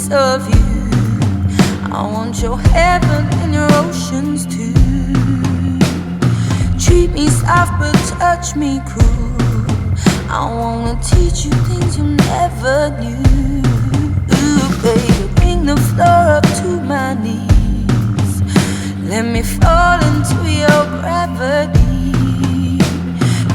piece of you. I want your heaven and your oceans too. Treat me soft but touch me cruel. I wanna teach you things you never knew. Ooh, baby, bring the floor up to my knees. Let me fall into your gravity,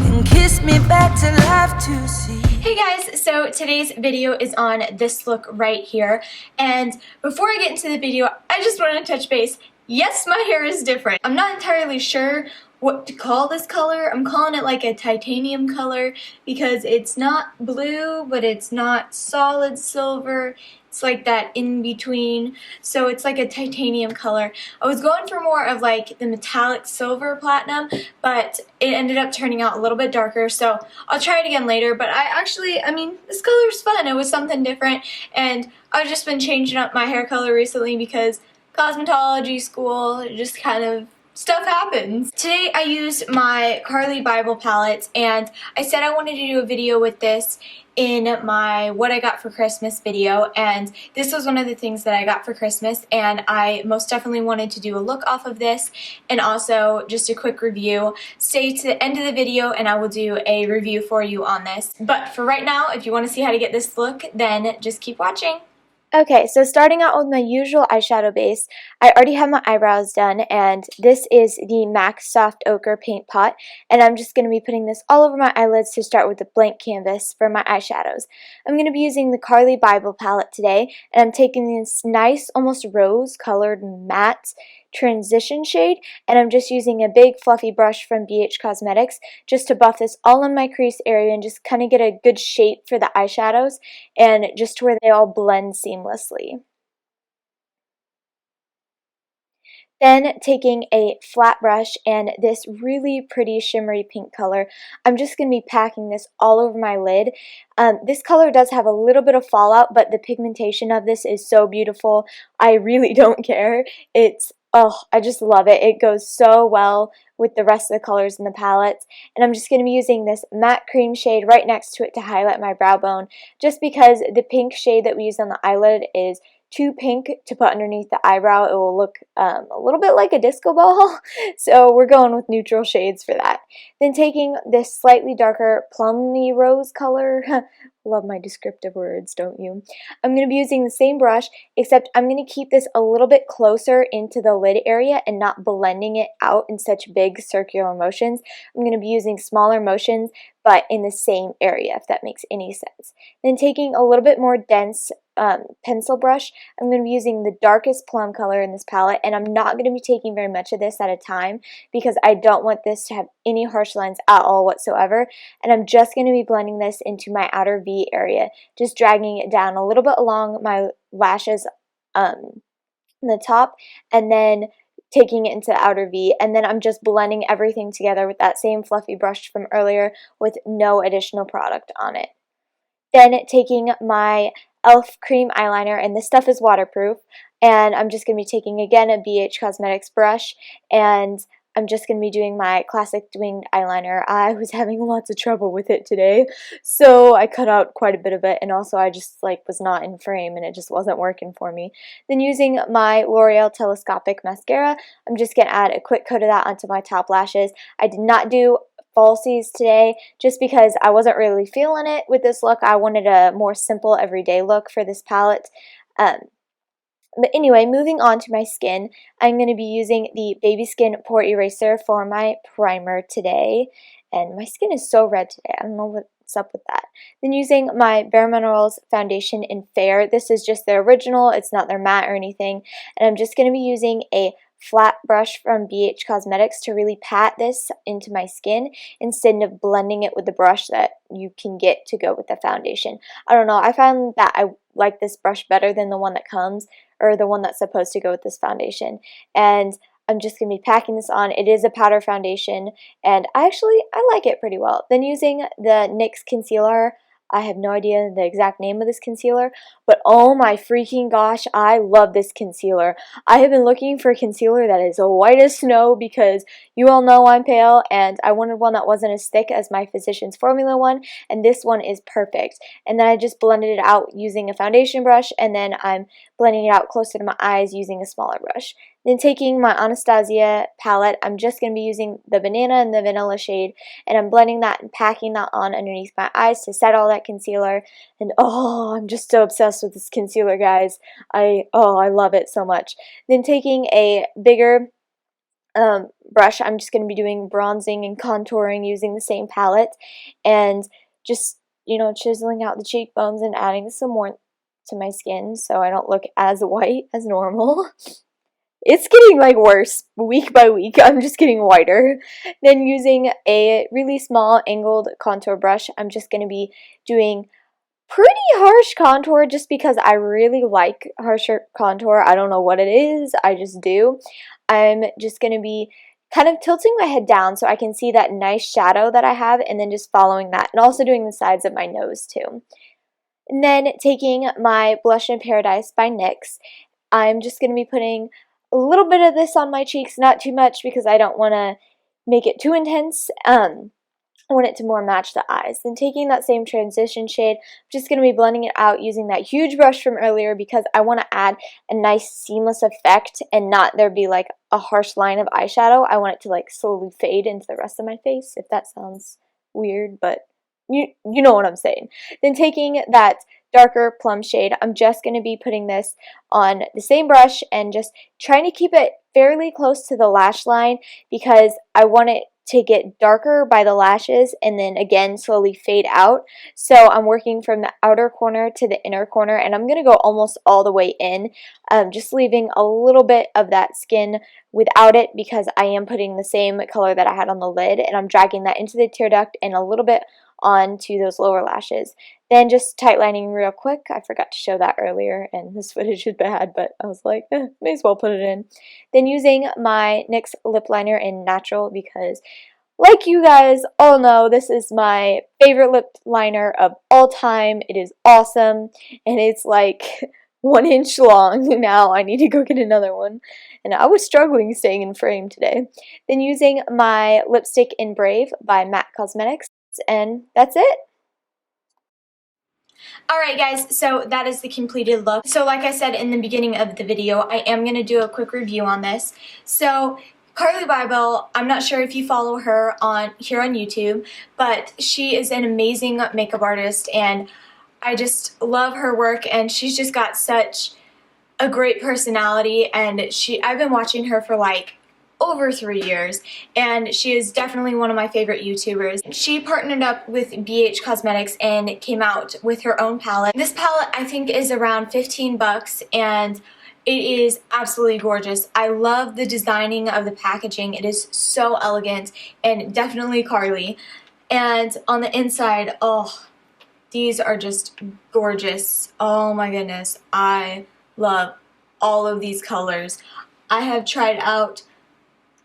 and kiss me back to life to see. Hey guys, so today's video is on this look right here, and before I get into the video, I just want to touch base. Yes, my hair is different. I'm not entirely sure what to call this color. I'm calling it like a titanium color because it's not blue, but it's not solid silver. It's like that in between, so it's like a titanium color. I was going for more of like the metallic silver platinum, but it ended up turning out a little bit darker, so I'll try it again later. But I mean, this color is fun. It was something different, and I've just been changing up my hair color recently because cosmetology school, just kind of stuff happens. Today I used my Carli Bybel palette, and I said I wanted to do a video with this in my what I got for Christmas video, and this was one of the things that I got for Christmas, and I most definitely wanted to do a look off of this and also just a quick review. Stay to the end of the video and I will do a review for you on this. But for right now, if you want to see how to get this look, then just keep watching. Okay, so starting out with my usual eyeshadow base, I already have my eyebrows done, and this is the MAC Soft Ochre Paint Pot, and I'm just going to be putting this all over my eyelids to start with the blank canvas for my eyeshadows. I'm going to be using the Carli Bybel palette today, and I'm taking this nice, almost rose-colored matte transition shade, and I'm just using a big fluffy brush from BH Cosmetics just to buff this all in my crease area and just kind of get a good shape for the eyeshadows and just where they all blend seamlessly. Then taking a flat brush and this really pretty shimmery pink color, I'm just going to be packing this all over my lid. This color does have a little bit of fallout, but the pigmentation of this is so beautiful. I really don't care. I just love it. It goes so well with the rest of the colors in the palette. And I'm just going to be using this matte cream shade right next to it to highlight my brow bone, just because the pink shade that we use on the eyelid is too pink to put underneath the eyebrow. It will look a little bit like a disco ball, so we're going with neutral shades for that. Then taking this slightly darker plummy rose color, love my descriptive words, don't you? I'm going to be using the same brush, except I'm going to keep this a little bit closer into the lid area and not blending it out in such big circular motions. I'm going to be using smaller motions, but in the same area, if that makes any sense. Then taking a little bit more dense pencil brush, I'm going to be using the darkest plum color in this palette, and I'm not going to be taking very much of this at a time because I don't want this to have any harsh lines at all whatsoever, and I'm just going to be blending this into my outer V area, just dragging it down a little bit along my lashes in the top, and then taking it into the outer V, and then I'm just blending everything together with that same fluffy brush from earlier with no additional product on it. Then taking my e.l.f. cream eyeliner, and this stuff is waterproof, and I'm just going to be taking again a BH Cosmetics brush, and I'm just going to be doing my classic winged eyeliner. I was having lots of trouble with it today, so I cut out quite a bit of it, and also I just was not in frame and it just wasn't working for me. Then using my L'Oreal Telescopic Mascara, I'm just going to add a quick coat of that onto my top lashes. I did not do falsies today just because I wasn't really feeling it with this look. I wanted a more simple everyday look for this palette. But anyway, moving on to my skin, I'm going to be using the Baby Skin Pore Eraser for my primer today. And my skin is so red today. I don't know what's up with that. Then using my Bare Minerals foundation in Fair. This is just their original. It's not their matte or anything. And I'm just going to be using a flat brush from BH Cosmetics to really pat this into my skin instead of blending it with the brush that you can get to go with the foundation. I don't know, I found that I like this brush better than the one that comes, or the one that's supposed to go with this foundation. And I'm just going to be packing this on. It is a powder foundation, and I like it pretty well. Then using the NYX concealer, I have no idea the exact name of this concealer, but oh my freaking gosh, I love this concealer. I have been looking for a concealer that is white as snow because you all know I'm pale, and I wanted one that wasn't as thick as my Physicians Formula one, and this one is perfect. And then I just blended it out using a foundation brush, and then I'm blending it out closer to my eyes using a smaller brush. Then taking my Anastasia palette, I'm just going to be using the banana and the vanilla shade, and I'm blending that and packing that on underneath my eyes to set all that concealer. And oh, I'm just so obsessed with this concealer, guys. I love it so much. Then taking a bigger brush, I'm just going to be doing bronzing and contouring using the same palette, and just, you know, chiseling out the cheekbones and adding some more to my skin so I don't look as white as normal. It's getting like worse week by week. I'm just getting whiter. Then using a really small angled contour brush, I'm just going to be doing pretty harsh contour just because I really like harsher contour. I don't know what it is, I just do. I'm just going to be kind of tilting my head down so I can see that nice shadow that I have, and then just following that, and also doing the sides of my nose too. And then taking my Blush in Paradise by NYX, I'm just going to be putting a little bit of this on my cheeks, not too much because I don't want to make it too intense. I want it to more match the eyes. Then taking that same transition shade, I'm just going to be blending it out using that huge brush from earlier because I want to add a nice seamless effect and not there be like a harsh line of eyeshadow. I want it to like slowly fade into the rest of my face, if that sounds weird, but you know what I'm saying. Then taking that darker plum shade, I'm just going to be putting this on the same brush and just trying to keep it fairly close to the lash line because I want it to get darker by the lashes and then again slowly fade out. So I'm working from the outer corner to the inner corner, and I'm going to go almost all the way in, just leaving a little bit of that skin without it because I am putting the same color that I had on the lid, and I'm dragging that into the tear duct and a little bit onto those lower lashes. Then just tight lining real quick. I forgot to show that earlier and this footage is bad, but I was like, may as well put it in. Then using my NYX lip liner in Natural because like you guys all know, this is my favorite lip liner of all time. It is awesome and it's like 1 inch long now. I need to go get another one. And I was struggling staying in frame today. Then using my lipstick in Brave by MAC Cosmetics, and that's it. Alright guys, so that is the completed look. So like I said in the beginning of the video, I am going to do a quick review on this. So Carli Bybel, I'm not sure if you follow her here on YouTube, but she is an amazing makeup artist and I just love her work, and she's just got such a great personality, and I've been watching her for like over 3 years, and she is definitely one of my favorite YouTubers. She partnered up with BH Cosmetics and came out with her own palette. This palette I think is around 15 bucks and it is absolutely gorgeous. I love the designing of the packaging. It is so elegant and definitely Carli. And on the inside, oh, these are just gorgeous. Oh my goodness, I love all of these colors. I have tried out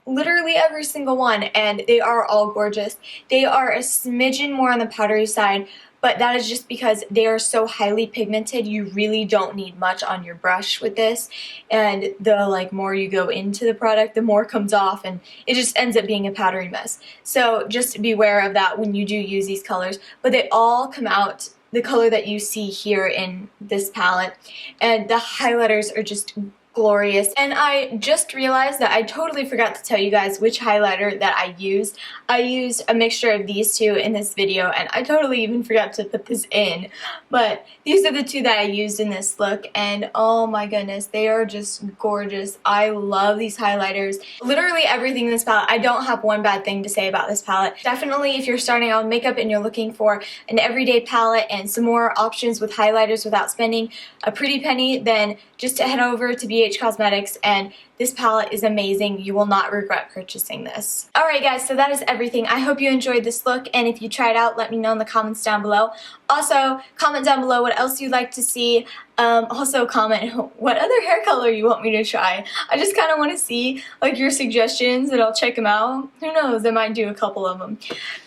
literally every single one and they are all gorgeous. They are a smidgen more on the powdery side, but that is just because they are so highly pigmented. You really don't need much on your brush with this, and the more you go into the product, the more comes off, and it just ends up being a powdery mess. So just beware of that when you do use these colors, but they all come out the color that you see here in this palette, and the highlighters are just glorious. And I just realized that I totally forgot to tell you guys which highlighter that I used. I used a mixture of these two in this video, and I totally even forgot to put this in. But these are the two that I used in this look, and oh my goodness, they are just gorgeous. I love these highlighters. Literally everything in this palette. I don't have one bad thing to say about this palette. Definitely if you're starting out with makeup and you're looking for an everyday palette and some more options with highlighters without spending a pretty penny, then just head over to BH Cosmetics and this palette is amazing. You will not regret purchasing this. Alright guys, so that is everything. I hope you enjoyed this look, and if you tried out, let me know in the comments down below. Also, comment down below what else you'd like to see. Also comment what other hair color you want me to try. I just kind of want to see like your suggestions, and I'll check them out. Who knows, I might do a couple of them.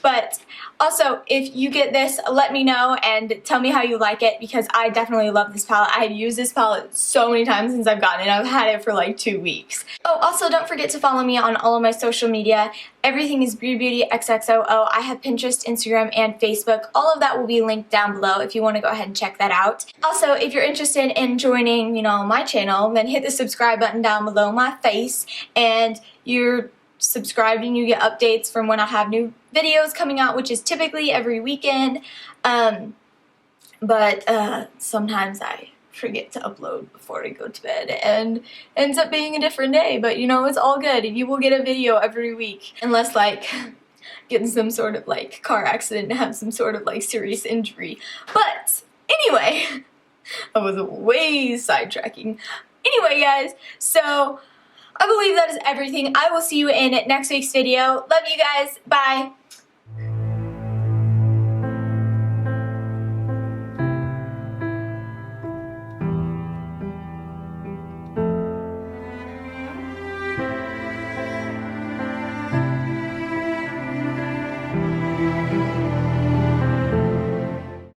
But also, if you get this, let me know and tell me how you like it, because I definitely love this palette. I have used this palette so many times since I've gotten it. I've had it for like 2 weeks. Oh, also don't forget to follow me on all of my social media. Everything is Beauty XXOO. I have Pinterest, Instagram, and Facebook. All of that will be linked down below if you want to go ahead and check that out. Also, if you're interested in joining, my channel, then hit the subscribe button down below my face, and you're subscribed and you get updates from when I have new videos coming out, which is typically every weekend. But sometimes I forget to upload before I go to bed and ends up being a different day, but it's all good. You will get a video every week, unless like getting some sort of like car accident and have some sort of like serious injury. But anyway, I was way sidetracking. Anyway guys, so I believe that is everything. I will see you in next week's video. Love you guys. Bye.